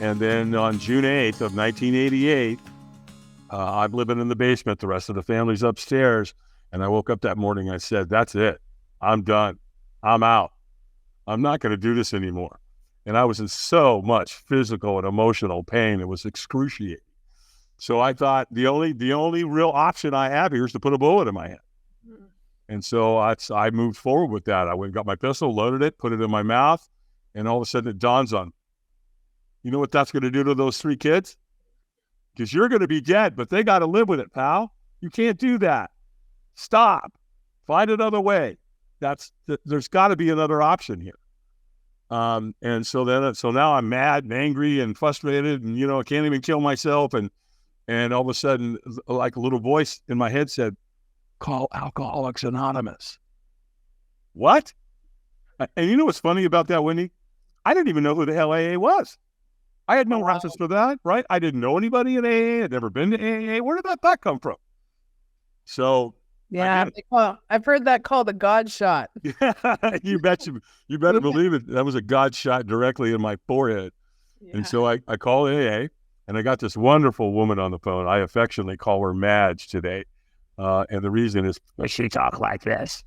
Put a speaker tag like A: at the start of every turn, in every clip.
A: And then on June 8th of 1988, I'm living in the basement. The rest of the family's upstairs. And I woke up that morning. I said, that's it. I'm done. I'm out. I'm not going to do this anymore. And I was in so much physical and emotional pain. It was excruciating. So I thought the only real option I have here is to put a bullet in my head. And so I moved forward with that. I went and got my pistol, loaded it, put it in my mouth. And all of a sudden it dawns on me. You know what that's going to do to those 3 kids? Because you're going to be dead, but they got to live with it, pal. You can't do that. Stop. Find another way. There's got to be another option here. And so now I'm mad and angry and frustrated, and I can't even kill myself. And all of a sudden, like a little voice in my head said, "Call Alcoholics Anonymous." What? And you know what's funny about that, Wendy? I didn't even know who the hell AA was. I had no reference for that, right? I didn't know anybody in AA. I'd never been to AA. Where did that come from? So
B: yeah, I've heard that called a God shot.
A: You better believe it. That was a God shot directly in my forehead. Yeah. And so I called AA, and I got this wonderful woman on the phone. I affectionately call her Madge today. And the reason is,
C: she talk like this.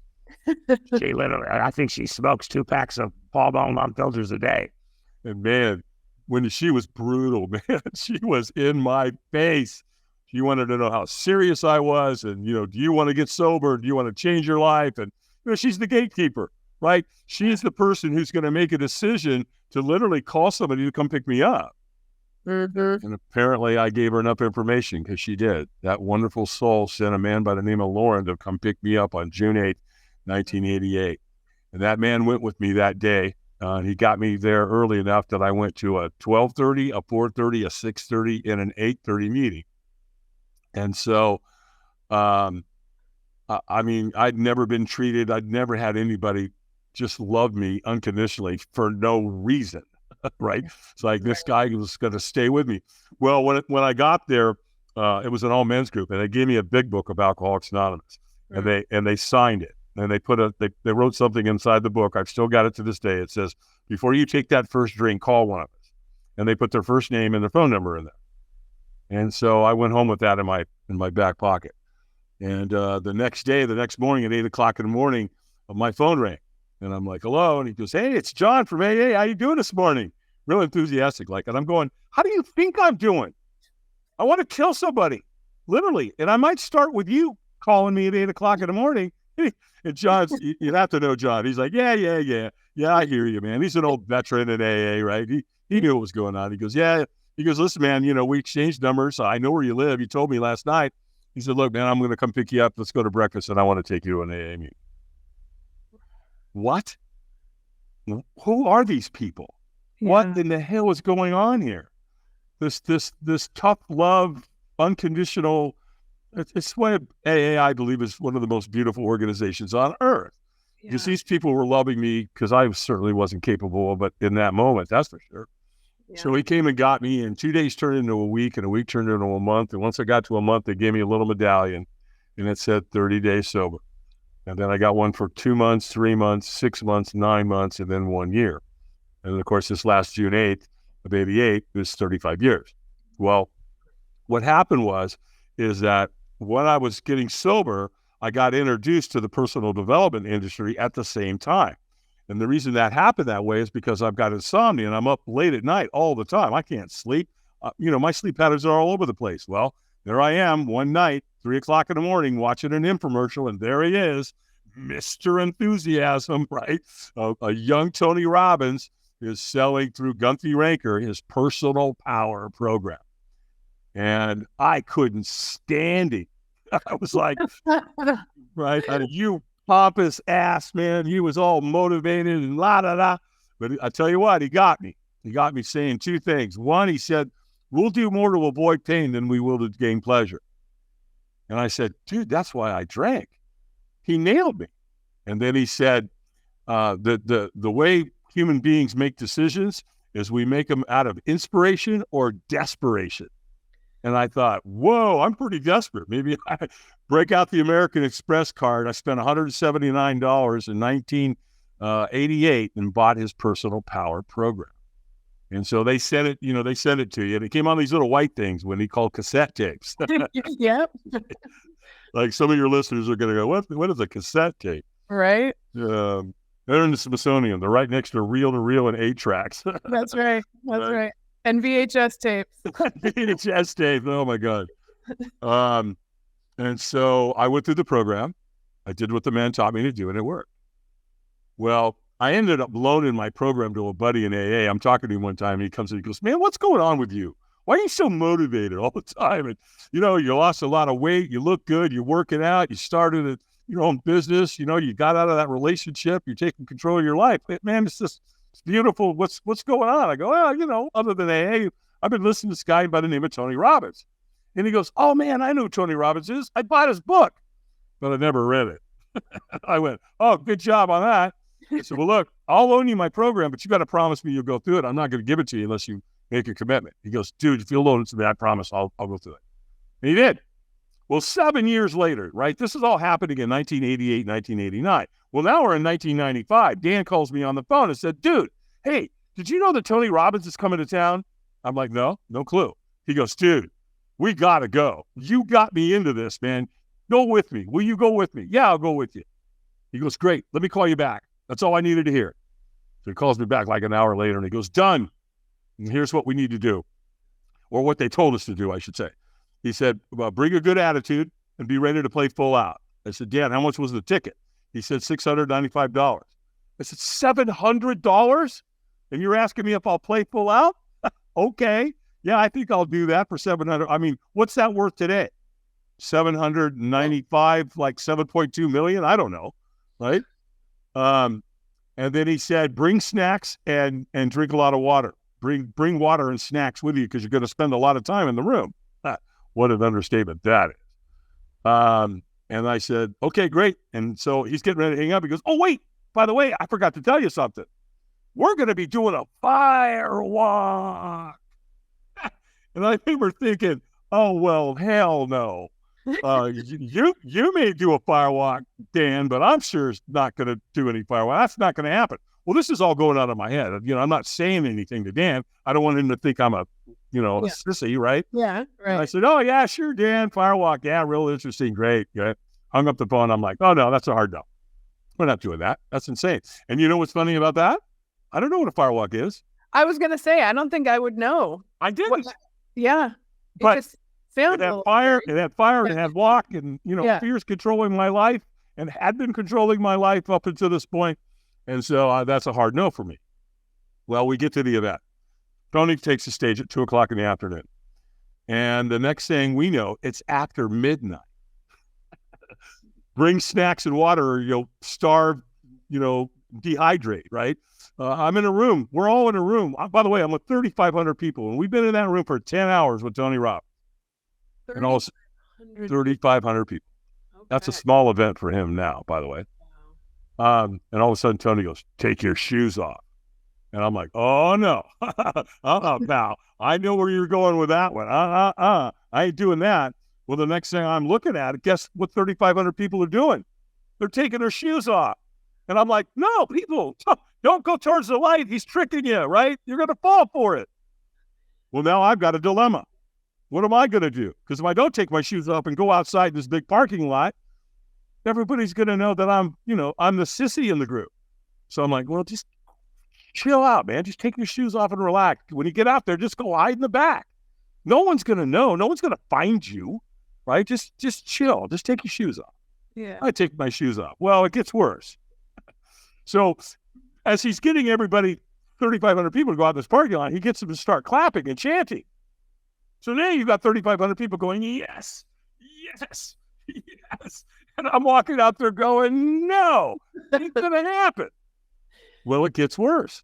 C: She literally, I think she smokes 2 packs of Paul Bone filters a day.
A: And man, when she was brutal, man, she was in my face. She wanted to know how serious I was. And, do you want to get sober? Do you want to change your life? And, she's the gatekeeper, right? She's the person who's going to make a decision to literally call somebody to come pick me up. Mm-hmm. And apparently I gave her enough information, because she did. That wonderful soul sent a man by the name of Lauren to come pick me up on June 8th, 1988. And that man went with me that day. He got me there early enough that I went to a 12:30, a 4:30, a 6:30, and an 8:30 meeting. And so, I'd never been treated. I'd never had anybody just love me unconditionally for no reason, right? It's like, this guy was going to stay with me. Well, when I got there, it was an all men's group, and they gave me a big book of Alcoholics Anonymous, and they signed it. And they wrote something inside the book. I've still got it to this day. It says, before you take that first drink, call one of us. And they put their first name and their phone number in there. And so I went home with that in my back pocket. And the next morning at 8 o'clock in the morning, my phone rang. And I'm like, hello. And he goes, hey, it's John from AA. How you doing this morning? Real enthusiastic. And I'm going, how do you think I'm doing? I want to kill somebody, literally. And I might start with you calling me at 8 o'clock in the morning. And John's, you'd have to know John. He's like, yeah, I hear you, man. He's an old veteran in AA, right? He knew what was going on. He goes, yeah. He goes, listen, man, we exchanged numbers. I know where you live. You told me last night. He said, look, man, I'm going to come pick you up. Let's go to breakfast, and I want to take you to an AA meeting. What? Who are these people? Yeah. What in the hell is going on here? This tough love, unconditional. It's what AA, I believe, is one of the most beautiful organizations on earth. Yeah. Because these people were loving me, because I certainly wasn't capable of it in that moment, that's for sure. Yeah. So he came and got me, and 2 days turned into a week, and a week turned into a month. And once I got to a month, they gave me a little medallion, and it said 30 days sober. And then I got one for 2 months, 3 months, 6 months, 9 months, and then 1 year. And of course, this last June 8th of 88 was 35 years. Well, what happened is that when I was getting sober, I got introduced to the personal development industry at the same time. And the reason that happened that way is because I've got insomnia, and I'm up late at night all the time. I can't sleep. My sleep patterns are all over the place. Well, there I am one night, 3 o'clock in the morning, watching an infomercial, and there he is, Mr. Enthusiasm, right? A young Tony Robbins is selling through Gunthy Ranker his personal power program. And I couldn't stand it. I was like, right, you pompous ass, man. He was all motivated and la-da-da. But I tell you what, he got me. He got me saying 2 things. One, he said, we'll do more to avoid pain than we will to gain pleasure. And I said, dude, that's why I drank. He nailed me. And then he said, the way human beings make decisions is we make them out of inspiration or desperation. And I thought, whoa, I'm pretty desperate. Maybe I break out the American Express card. I spent $179 in 1988 and bought his personal power program. And so they sent it, they sent it to you. And it came on these little white things when he called cassette tapes.
B: Yep.
A: Like some of your listeners are going to go, what is a cassette tape?
B: Right.
A: They're in the Smithsonian. They're right next to reel and 8-tracks.
B: That's right. That's right. And VHS tapes.
A: VHS tape. Oh my God. And so I went through the program. I did what the man taught me to do, and it worked. Well, I ended up loaning my program to a buddy in AA. I'm talking to him one time, and he comes in and he goes, man, what's going on with you? Why are you so motivated all the time? And, you lost a lot of weight. You look good. You're working out. You started your own business. You got out of that relationship. You're taking control of your life. Man, it's beautiful. What's going on? I go, well, other than AA, I've been listening to this guy by the name of Tony Robbins. And he goes, oh, man, I know who Tony Robbins is. I bought his book, but I never read it. I went, oh, good job on that. I said, well, look, I'll loan you my program, but you got to promise me you'll go through it. I'm not going to give it to you unless you make a commitment. He goes, dude, if you'll loan it to me, I promise I'll go through it. And he did. Well, 7 years later, right? This is all happening in 1988, 1989. Well, now we're in 1995. Dan calls me on the phone and said, dude, hey, did you know that Tony Robbins is coming to town? I'm like, no clue. He goes, dude, we got to go. You got me into this, man. Go with me. Will you go with me? Yeah, I'll go with you. He goes, great. Let me call you back. That's all I needed to hear. So he calls me back like an hour later and he goes, done. And here's what we need to do. Or what they told us to do, I should say. He said, well, bring a good attitude and be ready to play full out. I said, Dan, how much was the ticket? He said, $695. I said, $700? And you're asking me if I'll play full out? Okay. Yeah, I think I'll do that for $700. I mean, what's that worth today? 795, like 7.2 million? I don't know. Right? And then he said, bring snacks and drink a lot of water. Bring water and snacks with you because you're going to spend a lot of time in the room. What an understatement that is. And I said, okay, great. And so he's getting ready to hang up. He goes, oh, wait, by the way, I forgot to tell you something. We're going to be doing a firewalk. And I remember thinking, oh, well, hell no. You may do a firewalk, Dan, but I'm sure it's not going to do any firewalk. That's not going to happen. Well, this is all going out of my head. I'm not saying anything to Dan. I don't want him to think I'm a sissy, right?
B: Yeah, right.
A: And I said, oh, yeah, sure, Dan, firewalk. Yeah, real interesting. Great. Yeah. Hung up the phone. I'm like, oh, no, that's a hard no. We're not doing that. That's insane. And you know what's funny about that? I don't know what a firewalk is.
B: I was going to say, I don't think I would know.
A: I didn't.
B: Yeah.
A: But
B: it had fire,
A: it had walk, and, fear's controlling my life and had been controlling my life up until this point. And so that's a hard no for me. Well, we get to the event. Tony takes the stage at 2:00 in the afternoon. And the next thing we know, it's after midnight. Bring snacks and water or you'll starve, dehydrate, right? I'm in a room. We're all in a room. By the way, I'm with 3,500 people, and we've been in that room for 10 hours with Tony Robbins. And all 3,500 people. Okay. That's a small event for him now, by the way. Wow. And all of a sudden, Tony goes, take your shoes off. And I'm like, oh, no. Now, I know where you're going with that one. I ain't doing that. Well, the next thing I'm looking at, guess what 3,500 people are doing? They're taking their shoes off. And I'm like, no, people, don't go towards the light. He's tricking you, right? You're going to fall for it. Well, now I've got a dilemma. What am I going to do? Because if I don't take my shoes off and go outside this big parking lot, everybody's going to know that I'm the sissy in the group. So I'm like, well, just chill out, man. Just take your shoes off and relax. When you get out there, just go hide in the back. No one's going to know. No one's going to find you, right? Just chill. Just take your shoes off.
B: Yeah.
A: I take my shoes off. Well, it gets worse. So as he's getting everybody, 3,500 people to go out in this parking lot, he gets them to start clapping and chanting. So now you've got 3,500 people going, yes, yes, yes. And I'm walking out there going, no, it's going to happen. Well, it gets worse.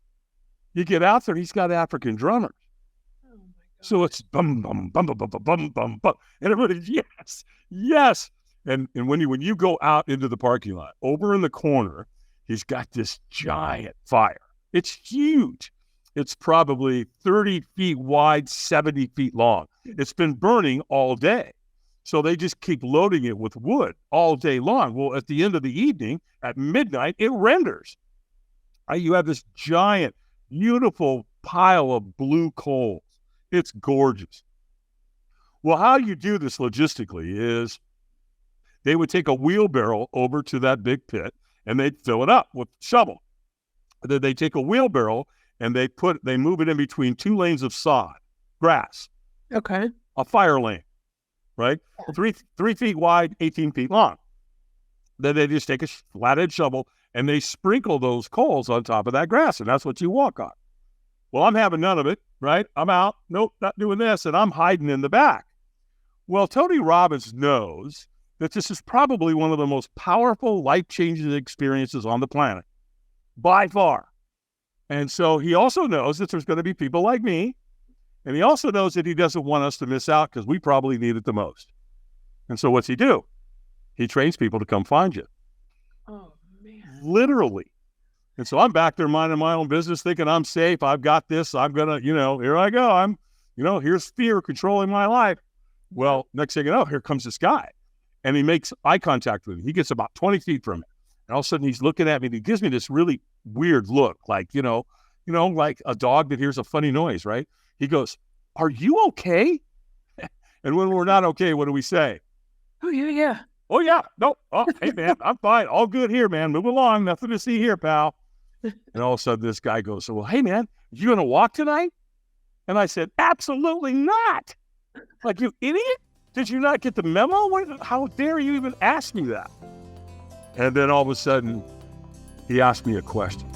A: You get out there, he's got African drummers. Oh my God. So it's bum, bum, bum, bum, bum, bum, bum, bum. And everybody's, yes, yes. And when you go out into the parking lot, over in the corner, he's got this giant fire. It's huge. It's probably 30 feet wide, 70 feet long. It's been burning all day. So they just keep loading it with wood all day long. Well, at the end of the evening, at midnight, it renders. You have this giant, beautiful pile of blue coals. It's gorgeous. Well, how you do this logistically is they would take a wheelbarrow over to that big pit and they'd fill it up with shovel. Then they take a wheelbarrow and they move it in between 2 lanes of sod, grass,
B: Okay.
A: a fire lane, right? 3 feet wide, 18 feet long. Then they just take a flathead shovel and they sprinkle those coals on top of that grass, and that's what you walk on. Well, I'm having none of it, right? I'm out. Nope, not doing this, and I'm hiding in the back. Well, Tony Robbins knows that this is probably one of the most powerful, life-changing experiences on the planet, by far. And so he also knows that there's going to be people like me, and he also knows that he doesn't want us to miss out because we probably need it the most. And so what's he do? He trains people to come find you.
B: Oh, man.
A: Literally. And so I'm back there minding my own business, thinking I'm safe. I've got this. I'm going to, here I go. Here's fear controlling my life. Well, next thing you know, here comes this guy. And he makes eye contact with me. He gets about 20 feet from me. And all of a sudden he's looking at me and he gives me this really weird look, like, like a dog that hears a funny noise, right? He goes, "Are you okay?" And when we're not okay, what do we say?
B: Oh, yeah.
A: "Oh, yeah. No. Oh, hey, man, I'm fine. All good here, man. Move along. Nothing to see here, pal." And all of a sudden this guy goes, "Well, hey, man, you going to walk tonight?" And I said, "Absolutely not." Like, you idiot. Did you not get the memo? How dare you even ask me that? And then all of a sudden, he asked me a question.